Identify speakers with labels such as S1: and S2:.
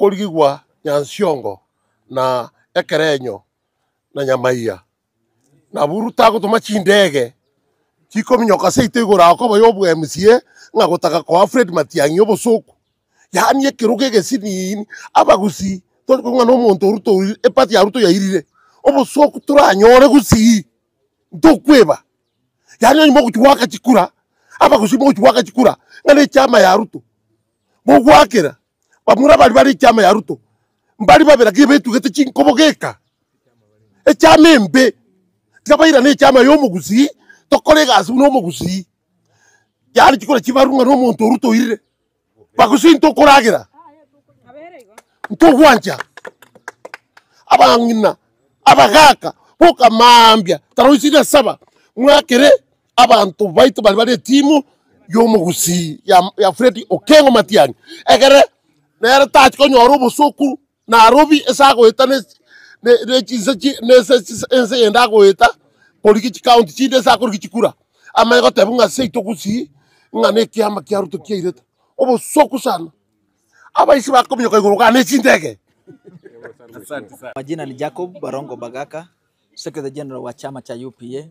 S1: Tukorigwa Nyansiongo na Ekerenyo na Nyamaia na buruta gutuma chindege chiko minyoka seite igura ko bayobu MCA ngagutaka kwa Fred Matiang'i obosoku yani ekiruge gesini abagusi to ngwa no muntu ruto epati ya ruto ya irire obosoku turanyore gusi ndokweba yani mo kuchwaka chikura abagusi mo kuchwaka chikura ngane chama ya ruto bo gwakira bamura bari chama ya ruto mbari babera kibetu gete chinkobogeka echama mbe kabaira ne chama yo mugusi tokorega asu no mugusi yani chikora chibarunga no muntu ruto irire bagusi ntokoragira ntogwanja abangina abagaka boka mambya taroisina saba mwakere abantu baitu bari timu yo mugusi ya Fred Okengo Matiang'i egere nere tach ko nyoro bosoku Nairobi esago etane ne chisachi ne enda go eta poliki county chide sa ko kichikura ama go tebunga seito kusi ngane kiama kia ruto kia ireta obosoku sana aba isi bakomyo ko iguru kane chindege.
S2: Majina ni Jacob Barongo Bagaka, Secretary General wa chama cha UPA.